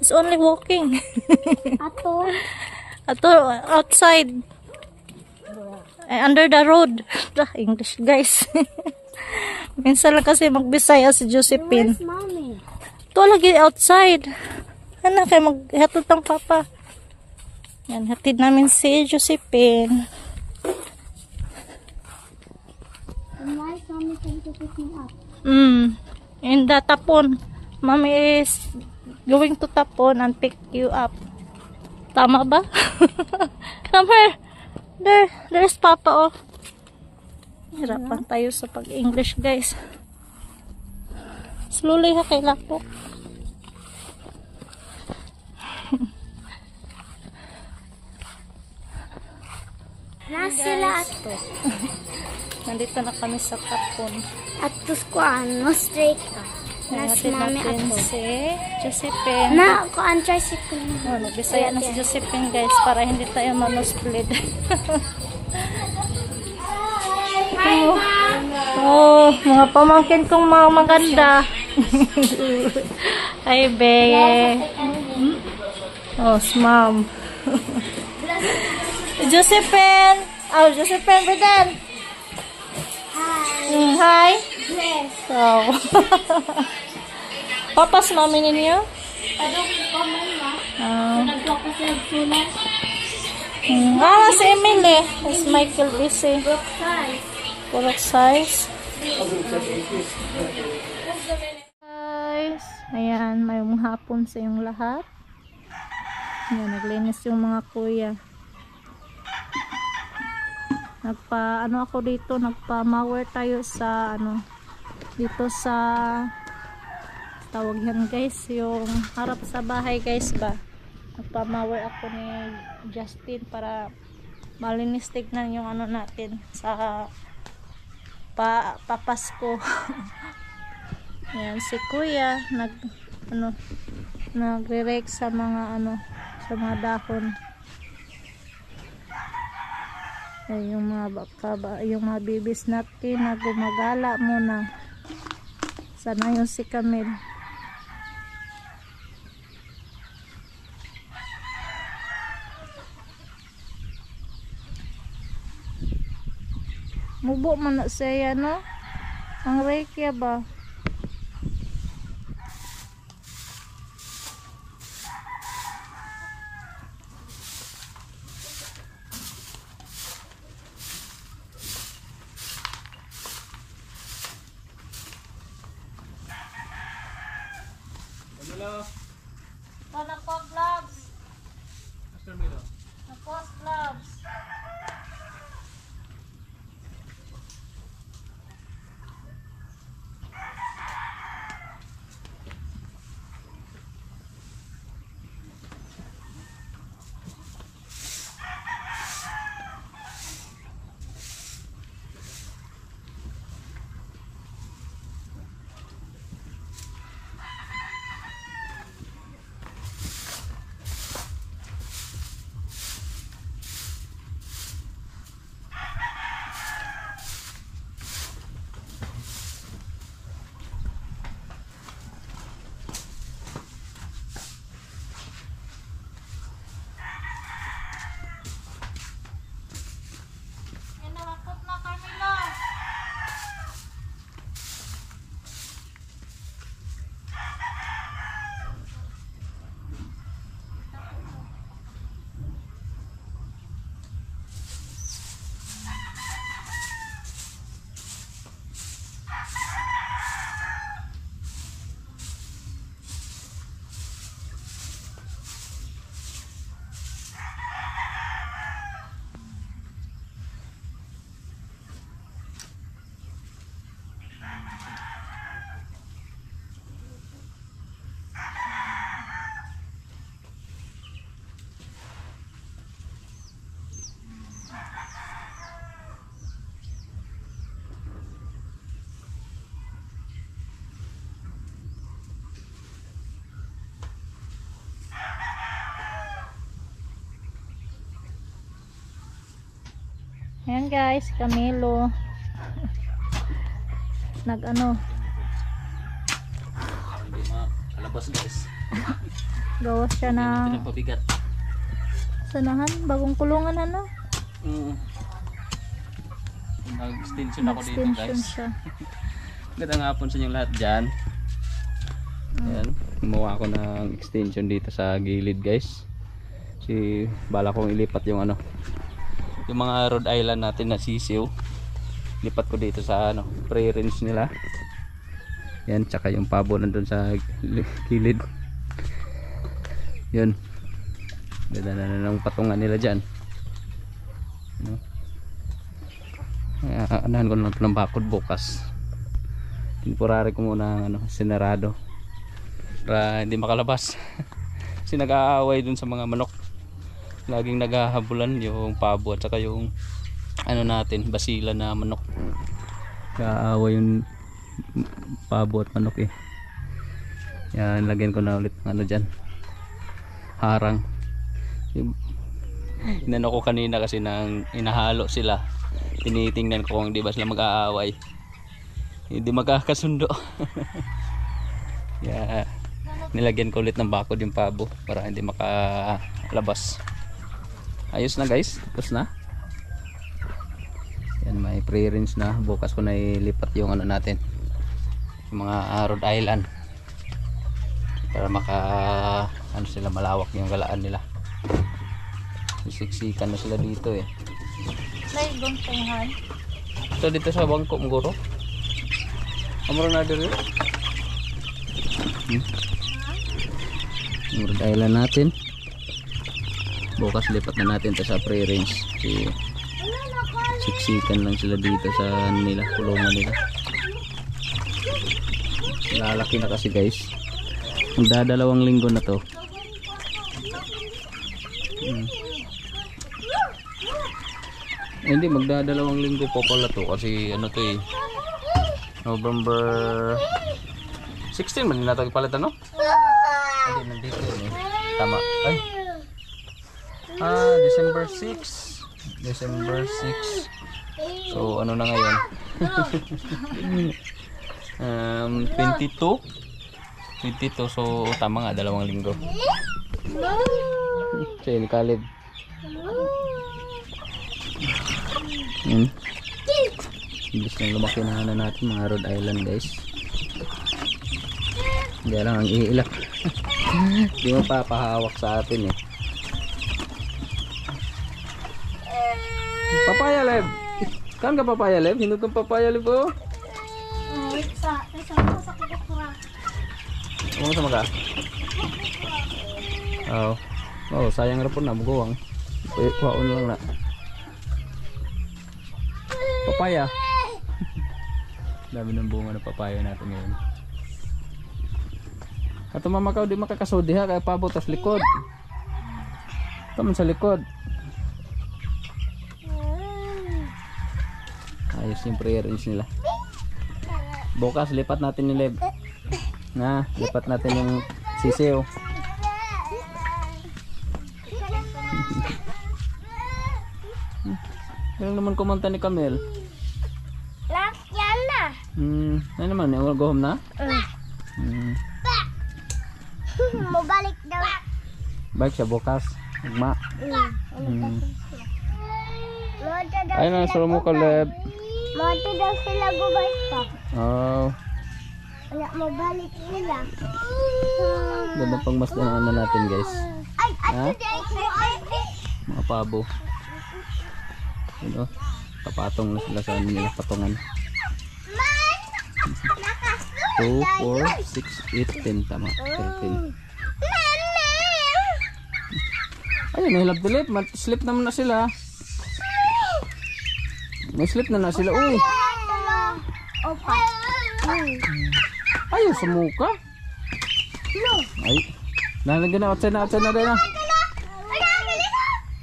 It's only walking. Ato. Ato, outside. Under the road. English, guys. Minsan lang kasi magbisaya si Josephine. Where's mommy? Ito lagi outside. Ano, kaya maghatod ng papa. Yan, hatid namin si Josephine. And why is mommy trying to pick me up? In the Tapon. Mommy is going to Tapon and pick you up. Tama ba? Come here. There's Papa, oh. Hirapan tayo sa pag-English, guys. Slowly ha, kay lapok. Sila ato. Nandito na kami sa Tapon. Atos ko ano, straight ka. Nas Hatid mami natin ato. si Josephine. Na, ko ang tricycle mo. Oh, nagbisaya na si Josephine, guys, para hindi tayo manusplit. Oh, mga pamangkin kong mga maganda. Hi, Be. Oh, mom. Josephine. Oh, Josephine, Bridan. Hi. Hi. Yes. So, papas mami ninyo? Padong ko man na. Nagwa ko sa sulat. Si Emily. Is Michael busy? Book size. Purok size. Guys, ayan, may hapon sa yung lahat. Ayan, naglinis yung mga kuya. Ako dito, nagpa-mower tayo sa, dito sa, tawag yan guys, yung harap sa bahay guys ba. Nagpa-mower ako ni Justin para malinis tignan yung natin sa papasko. Yan si kuya nagre-rake sa mga sa mga dahon. Yung mga bibis natin na gumagala muna. Sana yung si Camille. Mubo man na siya, no? Ang reiki ba? Nako gloves. Nako gloves. Ayan guys, Camilo. Kalabas guys. Gawa siya Ito na ng pabigat. sanahan, bagong kulungan ano. Nag-extension ako dito Extension guys. siya. Magandang hapon sa inyong lahat dyan. Ayan, gumawa ako ng extension dito sa gilid guys. Bala kong ilipat yung yung mga Rhode Island natin na sisiw. Lipat ko dito sa pre-range nila. Yan, tsaka yung pabo nandun sa gilid. Yun. Ganda na ng patungan nila dyan. Anahan ko lang ito ng bakod bukas. Temporary ko muna sinarado para hindi makalabas. Kasi nag-aaway dun sa mga manok. Laging naghahabulan yung pabo at saka yung natin, basila na manok. Nag-aaway yung pabo at manok eh. Yan, lagyan ko na ulit ng dyan, harang. Inano ko kanina kasi nang inahalo sila, tinitingnan ko kung di ba sila mag-aaway, hindi magkakasundo. Yeah, nilagyan ko ulit ng bakod yung pabo para hindi makalabas. Ayos na guys, tapos na. Yan, may pre-range na. Bukas ko na ilipat yung natin, yung mga Rhode Island, para sila, malawak yung galaan nila. Siksikan na sila dito eh. May gontengan. So dito sa bangko mguro. Amro na dito. Rhode Island natin. Bukas lipat na natin sa pre-range. Siksikan lang sila dito sa nila, kulungan nila. Lalaki na kasi guys. Magdadalawang linggo na to. Hindi, magdadalawang linggo pa pala to kasi to eh, November 16 man nila palitan no? Hindi, nandito yun eh. Tama. Ay, December 6. December 6. So na ngayon? 22. So tama nga, 2 linggo. So yun, Kalib. Ibig lang lumaki na natin mga Rhode Island guys. Hindi lang ang iilak. Hindi mo papahawak sa atin eh. Papaya Lev. Kan ka papaya Lev? Hinug kang papaya Lev oh. Wait sa kukura. Ano sama ka? Oh, sayang ra po na buguwang. Kuhaon lang na. Papaya. Dami ng bunga ng papaya natin ngayon. Ato mamakaw di makakasudi ha kaya pabot tas likod. Taman sa likod. Ayos yung pre-arrange nila. Bukas lipat natin yung Lev. Lipat natin yung sisiw. Ano naman kumanta ni Camel? Last yan na. Ano naman, go home na? Mabalik daw. Balik siya bukas. Ugma. Ayun na, solo mo ka Lev. Mati daw sila gubay pa. Oh. Wala, mabalik sila. Ganda pang mas na natin guys. Ay, Ha? ay, Mga pabo. Ano? Kapatong na sila sa nila patungan. 2, 4, 6, 8, 10 tama. 13. Ayun, nahilap dilit. Slip naman na sila. May slip na sila. Uy. Opa. Ayun, sa muka. Ay. Nalagyan na. Outside na rin na.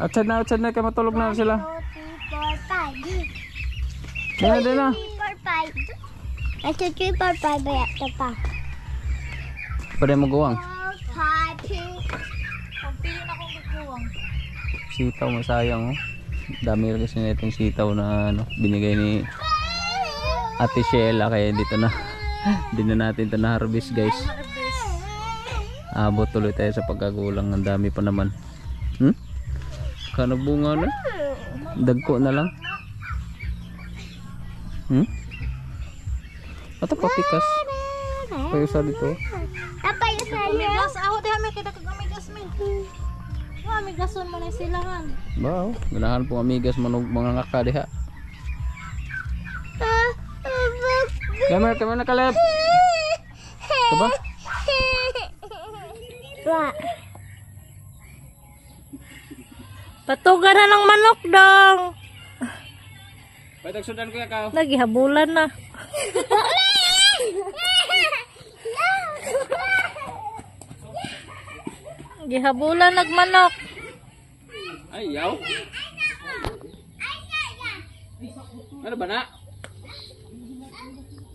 Outside na. Kaya matulog na sila. 2, 3, 4, 5. Din na. 3, 4, 5. Ito 3, 4, 5 ba ito pa? Pwede mo guwang. 4, 5, 6. Pagpili na akong guguwang. Sitaw, masayang oh. Dami kasi na itong sitaw na binigay ni Ate Sheila. Kaya dito na. Hindi na natin ito na-harvest guys. Abot tuloy tayo sa pagkagulang. Ang dami pa naman. Kano bunga na? Dagko na lang. Ato papikas. Payo sa dito. Amigas, ako di kami kita kag amigas men. Amigason man ay silangan. Wow, ganahan pong amigas manog mga ngaka diha. Kamer na Kaleb. Diba? Patugan na ng manok dong. Pwede sudan ko ka. Nagihabulan na. Gihabulan nagmanok. Ay, yaw. Ano ba na?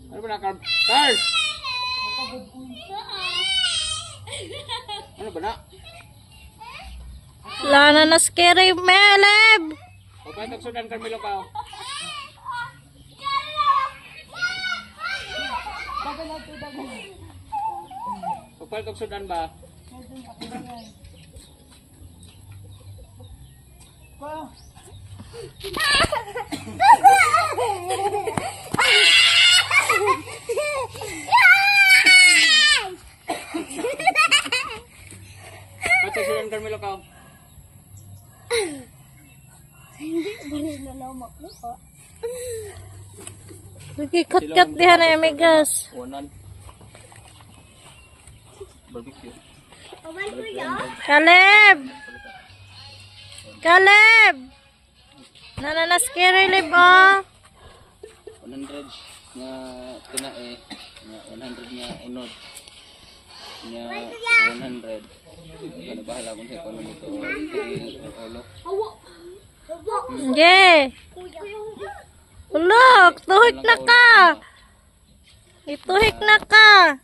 Ano ba na, Cars? Ano ba na? Lana na scary meleb. O pwede sudan Carmelo ka. O pwede sudan ba? Pwede sudan Carmelo ka. Lagi kat-kat diha na amigas. Unan. Barbecue. Caleb! Caleb! Nana scary lib oh. 100 nga tinae, nga 100 nga unod. Nga 100. Ano bahala kung sa kono nito ulo. Yeah. Look, tuhik na ka. Ituhik na ka.